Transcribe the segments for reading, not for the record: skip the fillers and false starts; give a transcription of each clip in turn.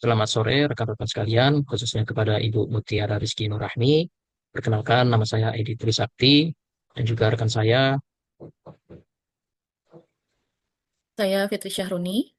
Selamat sore rekan-rekan sekalian, khususnya kepada Ibu Mutiara Rizky Nurrahmi. Perkenalkan, nama saya Edi Trisakti dan juga rekan saya. Saya Fitri Syahruni.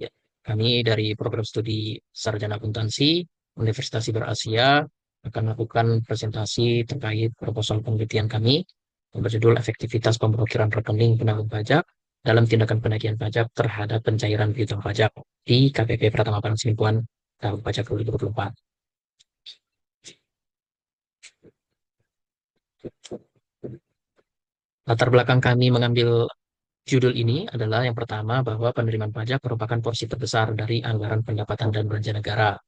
Ya, kami dari program studi Sarjana Akuntansi Universitas Siber Asia akan melakukan presentasi terkait proposal penelitian kami yang berjudul Efektivitas Pemblokiran Rekening Penanggung Pajak dalam Tindakan Penagihan Pajak terhadap Pencairan Piutang Pajak di KPP Pratama Penanggung Tahun Pajak 2024. Latar belakang kami mengambil judul ini adalah yang pertama bahwa penerimaan pajak merupakan porsi terbesar dari anggaran pendapatan dan belanja negara.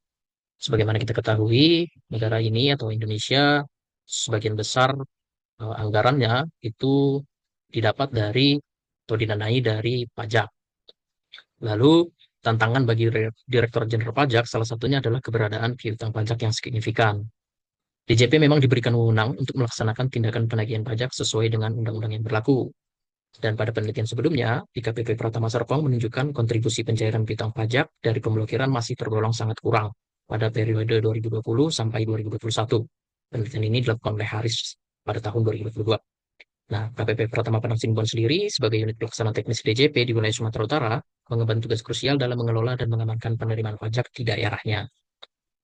Sebagaimana kita ketahui, negara ini atau Indonesia sebagian besar anggarannya itu didapat dari atau didanai dari pajak. Lalu tantangan bagi Direktur Jenderal Pajak salah satunya adalah keberadaan piutang pajak yang signifikan. DJP memang diberikan wewenang untuk melaksanakan tindakan penagihan pajak sesuai dengan undang-undang yang berlaku. Dan pada penelitian sebelumnya, IKPP Pratama Serpong menunjukkan kontribusi pencairan piutang pajak dari pemblokiran masih tergolong sangat kurang pada periode 2020 sampai 2021. Penelitian ini dilakukan oleh Haris pada tahun 2022. Nah, KPP Pratama Padang Sidempuan sendiri sebagai unit pelaksana teknis DJP di wilayah Sumatera Utara mengemban tugas krusial dalam mengelola dan mengamankan penerimaan pajak di daerahnya.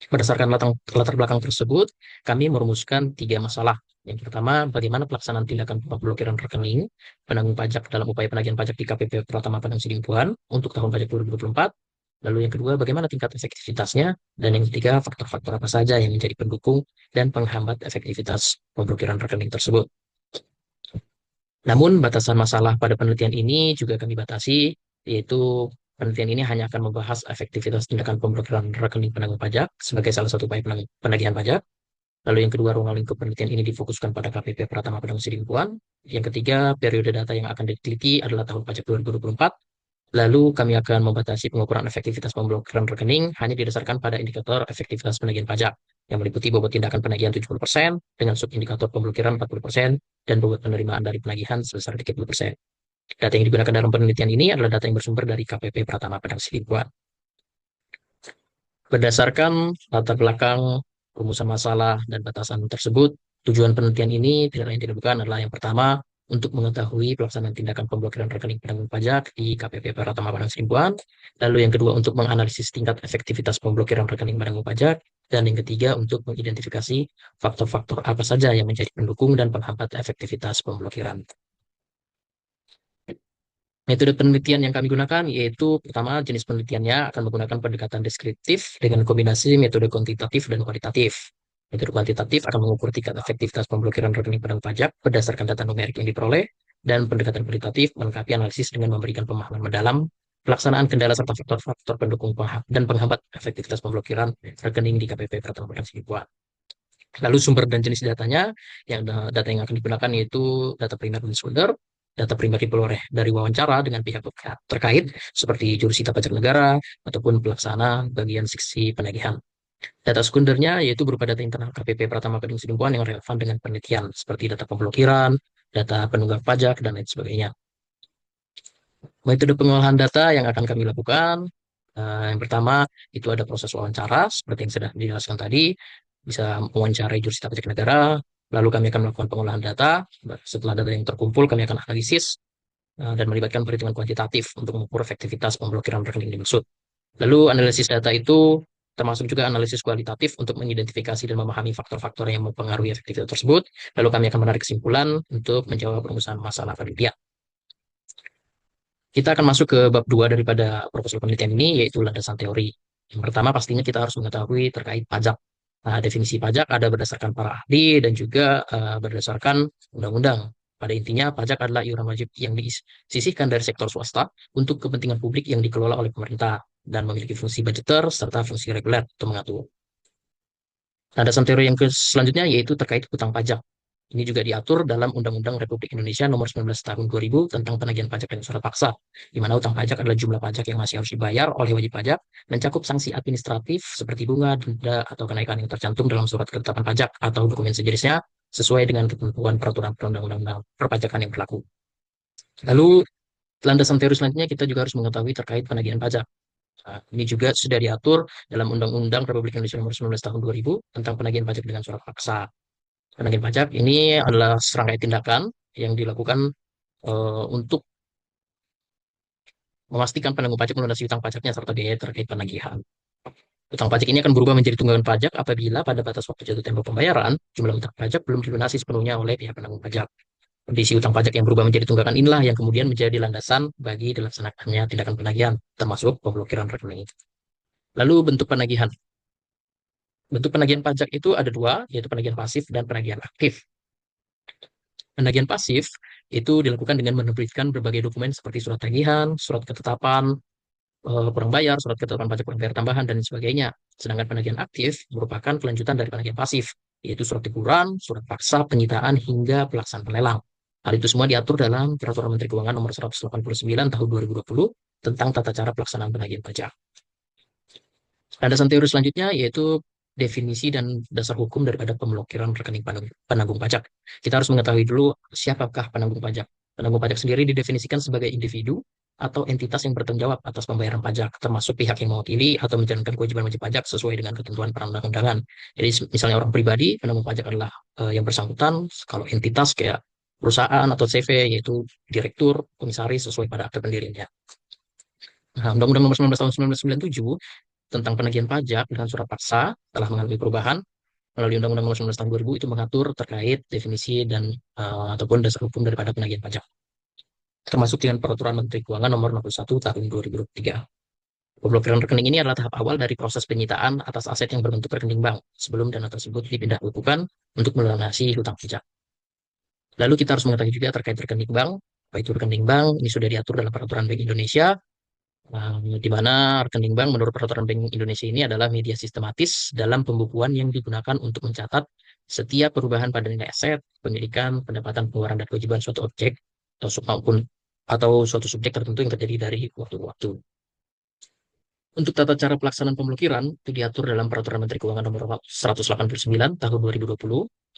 Berdasarkan latar belakang tersebut, kami merumuskan tiga masalah. Yang pertama, bagaimana pelaksanaan tindakan pemblokiran rekening penanggung pajak dalam upaya penagihan pajak di KPP Pratama Padang Sidimpuan untuk tahun pajak 2024. Lalu yang kedua, bagaimana tingkat efektivitasnya. Dan yang ketiga, faktor-faktor apa saja yang menjadi pendukung dan penghambat efektivitas pemblokiran rekening tersebut. Namun, batasan masalah pada penelitian ini juga kami batasi, yaitu penelitian ini hanya akan membahas efektivitas tindakan pemblokiran rekening penanggung pajak sebagai salah satu upaya penagihan pajak. Lalu yang kedua, ruang lingkup penelitian ini difokuskan pada KPP Pratama Padang Sidimpuan. Yang ketiga, periode data yang akan diteliti adalah tahun pajak 2024. Lalu kami akan membatasi pengukuran efektivitas pemblokiran rekening hanya didasarkan pada indikator efektivitas penagihan pajak yang meliputi bobot tindakan penagihan 70% dengan subindikator pemblokiran 40% dan bobot penerimaan dari penagihan sebesar 30%. Data yang digunakan dalam penelitian ini adalah data yang bersumber dari KPP Pratama Padang Sidimpuan. Berdasarkan latar belakang, rumusan masalah, dan batasan tersebut, tujuan penelitian ini tidak lain tidak bukan adalah yang pertama, untuk mengetahui pelaksanaan tindakan pemblokiran rekening penanggung pajak di KPP Pratama Padang Sidimpuan. Lalu yang kedua, untuk menganalisis tingkat efektivitas pemblokiran rekening penanggung pajak. Dan yang ketiga, untuk mengidentifikasi faktor-faktor apa saja yang menjadi pendukung dan penghambat efektivitas pemblokiran. Metode penelitian yang kami gunakan yaitu pertama jenis penelitiannya akan menggunakan pendekatan deskriptif dengan kombinasi metode kuantitatif dan kualitatif. Metode kuantitatif akan mengukur tingkat efektivitas pemblokiran rekening penanggung pajak berdasarkan data numerik yang diperoleh, dan pendekatan kualitatif melengkapi analisis dengan memberikan pemahaman mendalam pelaksanaan kendala serta faktor-faktor pendukung dan penghambat efektivitas pemblokiran rekening di KPP Pratama Padang Sidimpuan. Lalu sumber dan jenis datanya, data yang akan digunakan yaitu data primer dan sekunder. Data primer diperoleh dari wawancara dengan pihak terkait seperti jurusita pajak negara ataupun pelaksana bagian seksi penagihan. Data sekundernya yaitu berupa data internal KPP Pratama Kedung Sidimpuan yang relevan dengan penelitian seperti data pemblokiran, data penunggak pajak, dan lain sebagainya. Metode pengolahan data yang akan kami lakukan, yang pertama itu ada proses wawancara seperti yang sudah dijelaskan tadi, bisa mewawancarai jurusita pajak negara, lalu kami akan melakukan pengolahan data. Setelah data yang terkumpul, kami akan analisis dan melibatkan perhitungan kuantitatif untuk mengukur efektivitas pemblokiran rekening dimaksud. Lalu analisis data itu termasuk juga analisis kualitatif untuk mengidentifikasi dan memahami faktor-faktor yang mempengaruhi efektivitas tersebut. Lalu kami akan menarik kesimpulan untuk menjawab perumusan masalah penelitian. Kita akan masuk ke bab 2 daripada proposal penelitian ini, yaitu landasan teori. Yang pertama pastinya kita harus mengetahui terkait pajak. Nah, definisi pajak ada berdasarkan para ahli dan juga berdasarkan undang-undang. Pada intinya, pajak adalah iuran wajib yang disisihkan dari sektor swasta untuk kepentingan publik yang dikelola oleh pemerintah dan memiliki fungsi budgeter serta fungsi reguler atau mengatur. Landasan teori yang selanjutnya yaitu terkait hutang pajak. Ini juga diatur dalam Undang-Undang Republik Indonesia Nomor 19 Tahun 2000 tentang penagihan pajak dan surat paksa, di mana hutang pajak adalah jumlah pajak yang masih harus dibayar oleh wajib pajak, mencakup sanksi administratif seperti bunga, denda, atau kenaikan yang tercantum dalam surat ketetapan pajak atau dokumen sejenisnya, sesuai dengan ketentuan peraturan perundang-undangan perpajakan yang berlaku. Lalu, landasan teori selanjutnya kita juga harus mengetahui terkait penagihan pajak. Nah, ini juga sudah diatur dalam Undang-Undang Republik Indonesia Nomor 19 Tahun 2000 tentang penagihan pajak dengan surat paksa. Penagihan pajak ini adalah serangkaian tindakan yang dilakukan untuk memastikan penanggung pajak melunasi utang pajaknya serta biaya terkait penagihan. Utang pajak ini akan berubah menjadi tunggakan pajak apabila pada batas waktu jatuh tempo pembayaran, jumlah utang pajak belum dilunasi sepenuhnya oleh pihak penanggung pajak. Kondisi utang pajak yang berubah menjadi tunggakan inilah yang kemudian menjadi landasan bagi dilaksanakannya tindakan penagihan, termasuk pemblokiran rekening. Lalu bentuk penagihan. Bentuk penagihan pajak itu ada dua, yaitu penagihan pasif dan penagihan aktif. Penagihan pasif itu dilakukan dengan menerbitkan berbagai dokumen seperti surat tagihan, surat ketetapan, kurang bayar, surat ketetapan pajak kurang bayar tambahan, dan sebagainya. Sedangkan penagihan aktif merupakan kelanjutan dari penagihan pasif, yaitu surat teguran, surat paksa, penyitaan, hingga pelaksanaan lelang. Hal itu semua diatur dalam Peraturan Menteri Keuangan Nomor 189 Tahun 2020 tentang tata cara pelaksanaan penagihan pajak. Landasan teori selanjutnya yaitu definisi dan dasar hukum daripada pemblokiran rekening penanggung pajak. Kita harus mengetahui dulu siapakah penanggung pajak. Penanggung pajak sendiri didefinisikan sebagai individu atau entitas yang bertanggung jawab atas pembayaran pajak, termasuk pihak yang mewakili atau menjalankan kewajiban wajib pajak sesuai dengan ketentuan perundang-undangan. Jadi misalnya orang pribadi, penanggung pajak adalah yang bersangkutan. Kalau entitas kayak perusahaan atau CV, yaitu direktur, komisaris sesuai pada akte pendiriannya. Nah, Undang-Undang Nomor 19 Tahun 1997 tentang penagihan pajak dengan surat paksa telah mengalami perubahan melalui Undang-Undang Nomor 19 Tahun 2000 itu mengatur terkait definisi dan ataupun dasar hukum daripada penagihan pajak, termasuk dengan Peraturan Menteri Keuangan Nomor 61 Tahun 2023. Pemblokiran rekening ini adalah tahap awal dari proses penyitaan atas aset yang berbentuk rekening bank sebelum dana tersebut dipindah lakukan untuk melunasi hutang pajak. Lalu kita harus mengetahui juga terkait rekening bank. Apa itu rekening bank? Ini sudah diatur dalam Peraturan Bank Indonesia. Di mana rekening bank menurut Peraturan Bank Indonesia ini adalah media sistematis dalam pembukuan yang digunakan untuk mencatat setiap perubahan pada nilai aset, pemilikan, pendapatan, pengeluaran, dan kewajiban suatu objek atau suatu subjek tertentu yang terjadi dari waktu ke waktu. Untuk tata cara pelaksanaan pemblokiran itu diatur dalam Peraturan Menteri Keuangan Nomor 189 Tahun 2020,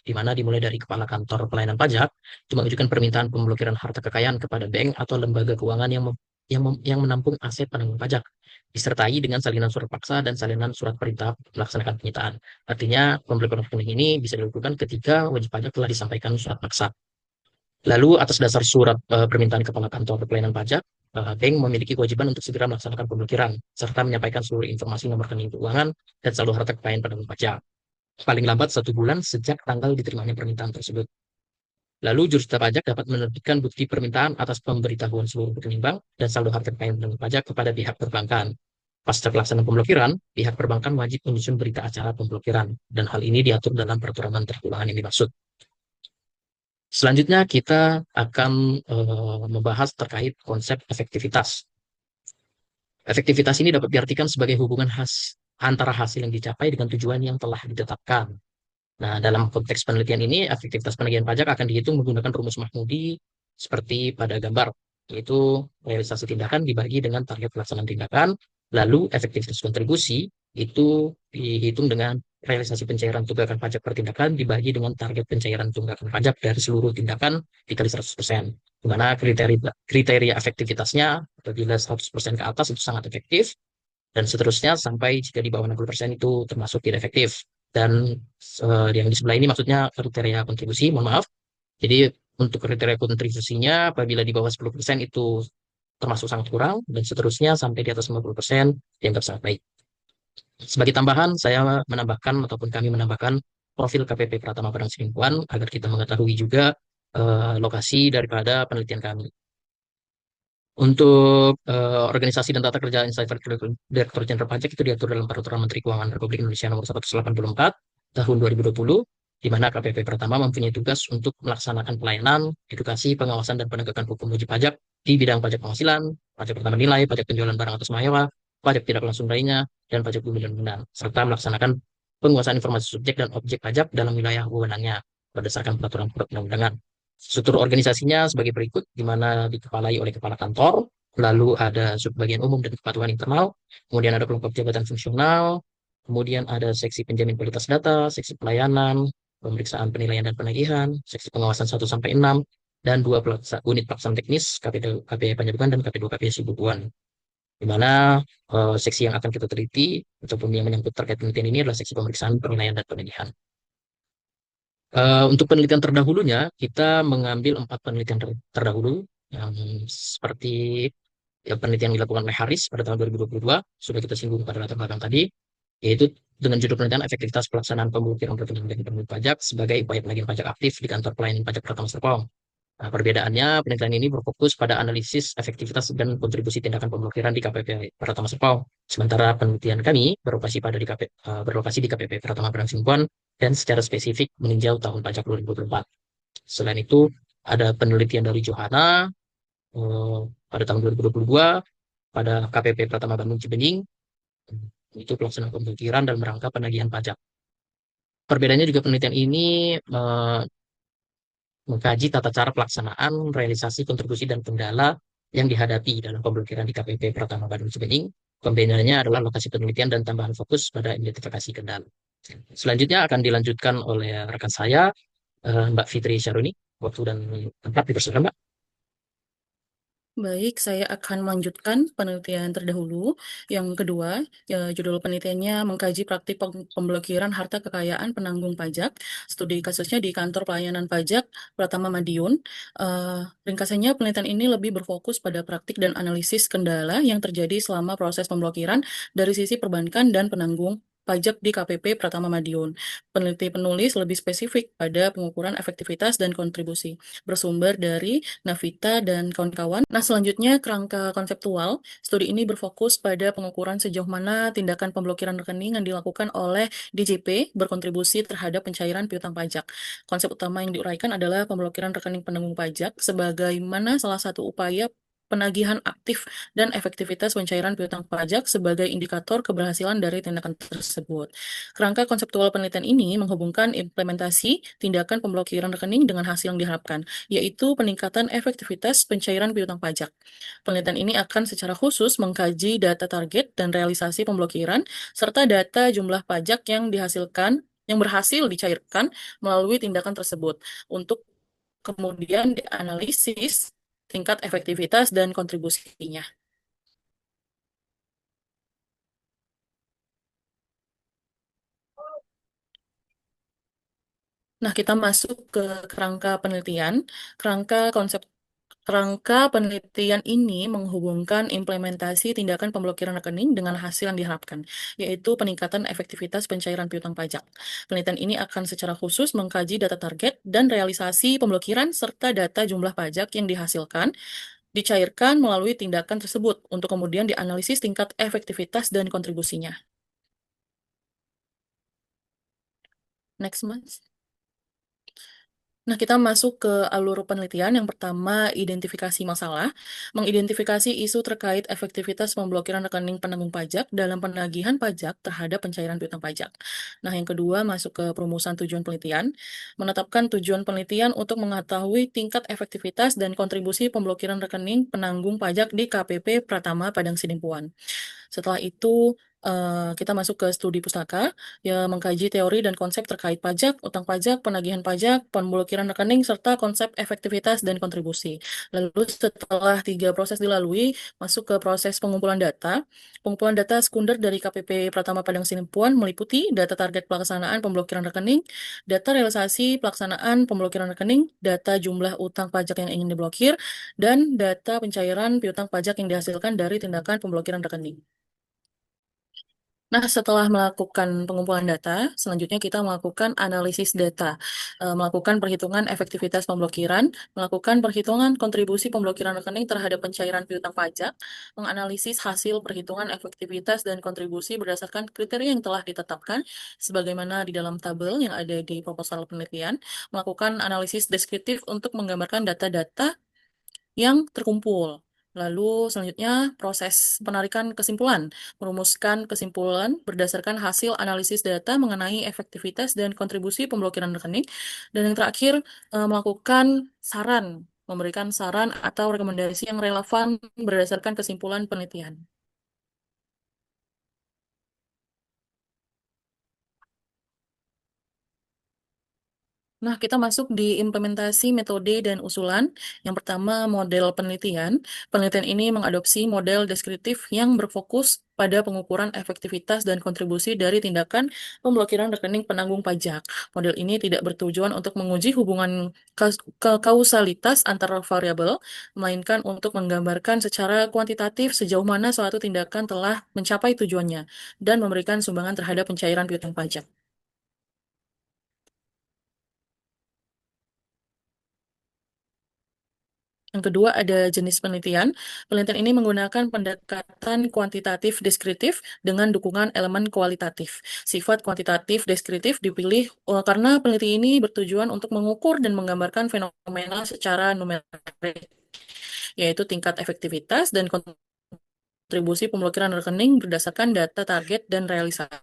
di mana dimulai dari Kepala Kantor Pelayanan Pajak itu mengajukan permintaan pemblokiran harta kekayaan kepada bank atau lembaga keuangan yang menampung aset penanggung pajak, disertai dengan salinan surat paksa dan salinan surat perintah melaksanakan penyitaan. Artinya, pemblokiran rekening ini bisa dilakukan ketika wajib pajak telah disampaikan surat paksa. Lalu atas dasar surat permintaan Kepala Kantor Pelayanan Pajak, bank memiliki kewajiban untuk segera melaksanakan pemblokiran serta menyampaikan seluruh informasi nomor rekening keuangan dan saldo harta kekayaan penanggung pajak paling lambat 1 bulan sejak tanggal diterimanya permintaan tersebut. Lalu jurusita pajak dapat menerbitkan bukti permintaan atas pemberitahuan seluruh rekening bank dan saldo harta kekayaan penanggung pajak kepada pihak perbankan. Pasca pelaksanaan pemblokiran, pihak perbankan wajib menyusun berita acara pemblokiran, dan hal ini diatur dalam Peraturan Menteri Keuangan yang dimaksud. Selanjutnya kita akan membahas terkait konsep efektivitas. Efektivitas ini dapat diartikan sebagai hubungan antara hasil yang dicapai dengan tujuan yang telah ditetapkan. Nah, dalam konteks penelitian ini, efektivitas penagihan pajak akan dihitung menggunakan rumus Mahmudi seperti pada gambar, yaitu realisasi tindakan dibagi dengan target pelaksanaan tindakan, lalu efektivitas kontribusi itu dihitung dengan realisasi pencairan tunggakan pajak per tindakan dibagi dengan target pencairan tunggakan pajak dari seluruh tindakan dikali 100%. Di mana kriteria efektivitasnya apabila 100% ke atas itu sangat efektif, dan seterusnya sampai jika di bawah 60% itu termasuk tidak efektif. Dan yang di sebelah ini maksudnya kriteria kontribusi, mohon maaf. Jadi untuk kriteria kontribusinya apabila di bawah 10% itu termasuk sangat kurang, dan seterusnya sampai di atas 50% dianggap sangat baik. Sebagai tambahan, saya menambahkan ataupun kami menambahkan profil KPP Pratama Padang Sidimpuan agar kita mengetahui juga lokasi daripada penelitian kami. Untuk organisasi dan tata kerja instansi Direktur Jenderal Pajak itu diatur dalam Peraturan Menteri Keuangan Republik Indonesia Nomor 184 Tahun 2020, di mana KPP Pratama mempunyai tugas untuk melaksanakan pelayanan, edukasi, pengawasan, dan penegakan hukum wajib pajak di bidang pajak penghasilan, pajak pertambahan nilai, pajak penjualan barang atas nama mewah, pajak tidak langsung lainnya, dan pajak bumi dan bangunan, serta melaksanakan penguasaan informasi subjek dan objek pajak dalam wilayah wewenangnya berdasarkan peraturan perundang-undangan. Struktur organisasinya sebagai berikut, di mana dikepalai oleh kepala kantor, lalu ada subbagian umum dan kepatuhan internal, kemudian ada kelompok jabatan fungsional, kemudian ada seksi penjamin kualitas data, seksi pelayanan, pemeriksaan penilaian dan penagihan, seksi pengawasan 1 sampai 6, dan 2 unit pelaksanaan teknis, KP Panjabukan dan KP2 KP Sibubuan. di mana seksi yang akan kita teliti ataupun yang menyangkut terkait penelitian ini adalah seksi pemeriksaan, penilaian, dan penelitian. Untuk penelitian terdahulunya, kita mengambil 4 penelitian terdahulu yang seperti penelitian yang dilakukan oleh Haris pada tahun 2022, sudah kita singgung pada latar belakang tadi, yaitu dengan judul penelitian efektivitas pelaksanaan pemblokiran rekening dan penghuni pajak sebagai upaya penagihan pajak aktif di kantor pelayanan pajak Pratama Serpong. Nah, perbedaannya, penelitian ini berfokus pada analisis efektivitas dan kontribusi tindakan pemblokiran di KPP Pratama Serpong. Sementara penelitian kami berlokasi di KPP Pratama Padang Simpuan dan secara spesifik meninjau tahun pajak 2024. Selain itu, ada penelitian dari Johana pada tahun 2022 pada KPP Pratama Bandung Cibenying, itu pelaksanaan pemblokiran dan merangkap penagihan pajak. Perbedaannya juga penelitian ini eh, mengkaji tata cara pelaksanaan, realisasi, kontribusi, dan kendala yang dihadapi dalam pemblokiran di KPP Pratama Bandung Cibenying. Pembedanya adalah lokasi penelitian dan tambahan fokus pada identifikasi kendala. Selanjutnya akan dilanjutkan oleh rekan saya, Mbak Fitri Syaruni. Waktu dan tempat dipersilakan, Mbak. Baik, saya akan melanjutkan penelitian terdahulu. Yang kedua, judul penelitiannya mengkaji praktik pemblokiran harta kekayaan penanggung pajak. Studi kasusnya di Kantor Pelayanan Pajak Pratama Madiun. Ringkasannya, penelitian ini lebih berfokus pada praktik dan analisis kendala yang terjadi selama proses pemblokiran dari sisi perbankan dan penanggung pajak di KPP Pratama Madiun. Peneliti penulis lebih spesifik pada pengukuran efektivitas dan kontribusi, bersumber dari Navita dan kawan-kawan. Nah, selanjutnya kerangka konseptual. Studi ini berfokus pada pengukuran sejauh mana tindakan pemblokiran rekening yang dilakukan oleh DJP berkontribusi terhadap pencairan piutang pajak. Konsep utama yang diuraikan adalah pemblokiran rekening penanggung pajak sebagaimana salah satu upaya penagihan aktif dan efektivitas pencairan piutang pajak sebagai indikator keberhasilan dari tindakan tersebut. Kerangka konseptual penelitian ini menghubungkan implementasi tindakan pemblokiran rekening dengan hasil yang diharapkan, yaitu peningkatan efektivitas pencairan piutang pajak. Penelitian ini akan secara khusus mengkaji data target dan realisasi pemblokiran, serta data jumlah pajak yang berhasil dicairkan melalui tindakan tersebut, untuk kemudian dianalisis tingkat efektivitas dan kontribusinya. Nah, kita masuk ke kerangka penelitian. Kerangka konsep Kerangka penelitian ini menghubungkan implementasi tindakan pemblokiran rekening dengan hasil yang diharapkan, yaitu peningkatan efektivitas pencairan piutang pajak. Penelitian ini akan secara khusus mengkaji data target dan realisasi pemblokiran serta data jumlah pajak yang dihasilkan, dicairkan melalui tindakan tersebut untuk kemudian dianalisis tingkat efektivitas dan kontribusinya. Next, Mas. Nah, kita masuk ke alur penelitian. Yang pertama, identifikasi masalah. Mengidentifikasi isu terkait efektivitas pemblokiran rekening penanggung pajak dalam penagihan pajak terhadap pencairan piutang pajak. Nah, yang kedua, masuk ke perumusan tujuan penelitian. Menetapkan tujuan penelitian untuk mengetahui tingkat efektivitas dan kontribusi pemblokiran rekening penanggung pajak di KPP Pratama Padang Sidimpuan. Setelah itu, kita masuk ke studi pustaka, yang mengkaji teori dan konsep terkait pajak, utang pajak, penagihan pajak, pemblokiran rekening, serta konsep efektivitas dan kontribusi. Lalu setelah 3 proses dilalui, masuk ke proses pengumpulan data. Pengumpulan data sekunder dari KPP Pratama Padang Sidimpuan meliputi data target pelaksanaan pemblokiran rekening, data realisasi pelaksanaan pemblokiran rekening, data jumlah utang pajak yang ingin diblokir, dan data pencairan piutang pajak yang dihasilkan dari tindakan pemblokiran rekening. Nah, setelah melakukan pengumpulan data, selanjutnya kita melakukan analisis data, melakukan perhitungan efektivitas pemblokiran, melakukan perhitungan kontribusi pemblokiran rekening terhadap pencairan piutang pajak, menganalisis hasil perhitungan efektivitas dan kontribusi berdasarkan kriteria yang telah ditetapkan, sebagaimana di dalam tabel yang ada di proposal penelitian, melakukan analisis deskriptif untuk menggambarkan data-data yang terkumpul. Lalu selanjutnya proses penarikan kesimpulan, merumuskan kesimpulan berdasarkan hasil analisis data mengenai efektivitas dan kontribusi pemblokiran rekening, dan yang terakhir melakukan memberikan saran atau rekomendasi yang relevan berdasarkan kesimpulan penelitian. Nah, kita masuk di implementasi metode dan usulan. Yang pertama, model penelitian. Penelitian ini mengadopsi model deskriptif yang berfokus pada pengukuran efektivitas dan kontribusi dari tindakan pemblokiran rekening penanggung pajak. Model ini tidak bertujuan untuk menguji hubungan kausalitas antar variabel, melainkan untuk menggambarkan secara kuantitatif sejauh mana suatu tindakan telah mencapai tujuannya dan memberikan sumbangan terhadap pencairan piutang pajak. Yang kedua ada jenis penelitian. Penelitian ini menggunakan pendekatan kuantitatif deskriptif dengan dukungan elemen kualitatif. Sifat kuantitatif deskriptif dipilih karena peneliti ini bertujuan untuk mengukur dan menggambarkan fenomena secara numerik, yaitu tingkat efektivitas dan kontribusi pemblokiran rekening berdasarkan data target dan realisasi.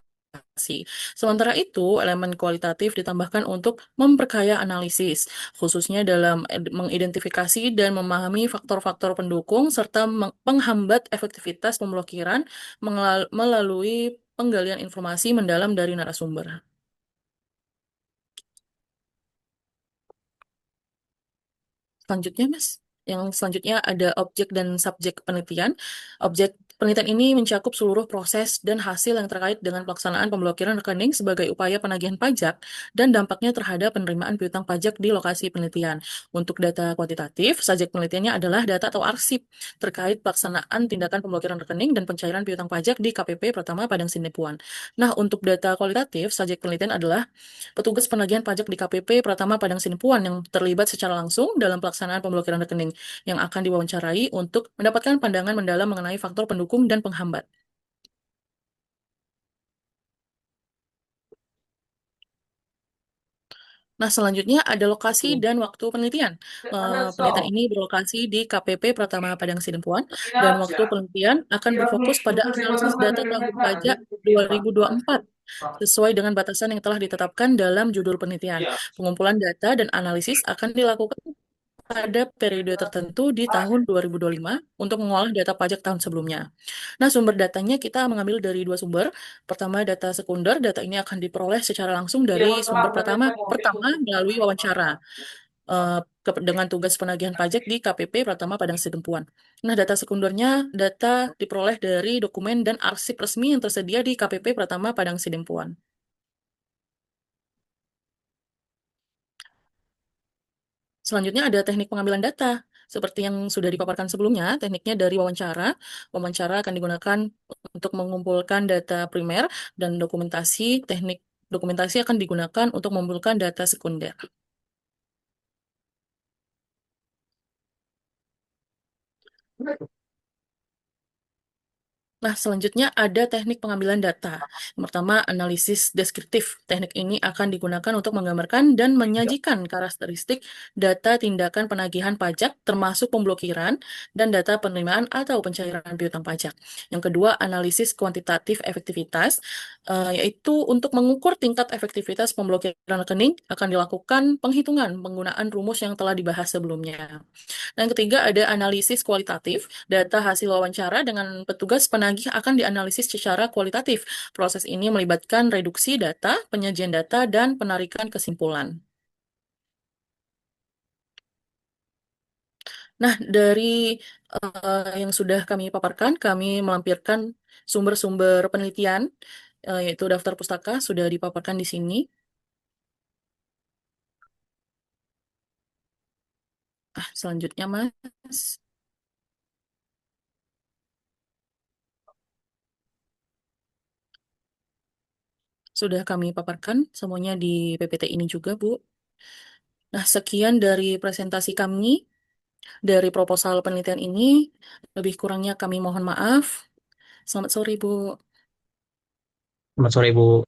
Sementara itu, elemen kualitatif ditambahkan untuk memperkaya analisis, khususnya dalam mengidentifikasi dan memahami faktor-faktor pendukung serta penghambat efektivitas pemblokiran melalui penggalian informasi mendalam dari narasumber. Selanjutnya, Mas. Yang selanjutnya ada objek dan subjek penelitian. Objek penelitian ini mencakup seluruh proses dan hasil yang terkait dengan pelaksanaan pemblokiran rekening sebagai upaya penagihan pajak dan dampaknya terhadap penerimaan piutang pajak di lokasi penelitian. Untuk data kuantitatif, subjek penelitiannya adalah data atau arsip terkait pelaksanaan tindakan pemblokiran rekening dan pencairan piutang pajak di KPP Pratama Padang Sinepuan. Nah, untuk data kualitatif, subjek penelitian adalah petugas penagihan pajak di KPP Pratama Padang Sinempuan yang terlibat secara langsung dalam pelaksanaan pemblokiran rekening yang akan diwawancarai untuk mendapatkan pandangan mendalam mengenai faktor pendukung dan penghambat. Nah, selanjutnya ada lokasi dan waktu penelitian. Penelitian ini berlokasi di KPP Pratama Padang Sidempuan, dan waktu penelitian akan berfokus pada analisis data tahun pajak 2024 sesuai dengan batasan yang telah ditetapkan dalam judul penelitian. Pengumpulan data dan analisis akan dilakukan pada periode tertentu di tahun 2025 untuk mengolah data pajak tahun sebelumnya. Nah, sumber datanya kita mengambil dari dua sumber. Pertama, data sekunder. Data ini akan diperoleh secara langsung dari sumber pertama melalui wawancara dengan tugas penagihan pajak di KPP Pratama Padang Sidempuan. Nah, data sekundernya data diperoleh dari dokumen dan arsip resmi yang tersedia di KPP Pratama Padang Sidempuan. Selanjutnya ada teknik pengambilan data. Seperti yang sudah dipaparkan sebelumnya, tekniknya dari wawancara. Wawancara akan digunakan untuk mengumpulkan data primer dan teknik dokumentasi akan digunakan untuk mengumpulkan data sekunder. Nah, selanjutnya ada teknik pengambilan data. Yang pertama, analisis deskriptif. Teknik ini akan digunakan untuk menggambarkan dan menyajikan karakteristik data tindakan penagihan pajak, termasuk pemblokiran dan data penerimaan atau pencairan piutang pajak. Yang kedua, analisis kuantitatif efektivitas, yaitu untuk mengukur tingkat efektivitas pemblokiran rekening akan dilakukan penghitungan penggunaan rumus yang telah dibahas sebelumnya. Dan yang ketiga ada analisis kualitatif. Data hasil wawancara dengan petugas penagih akan dianalisis secara kualitatif. Proses ini melibatkan reduksi data, penyajian data, dan penarikan kesimpulan. Nah, dari yang sudah kami paparkan, kami melampirkan sumber-sumber penelitian, yaitu daftar pustaka, sudah dipaparkan di sini. Selanjutnya, Mas, sudah kami paparkan semuanya di PPT ini juga, Bu. Nah, sekian dari presentasi kami. Dari proposal penelitian ini, lebih kurangnya kami mohon maaf. Selamat sore, Bu. Selamat sore, Bu.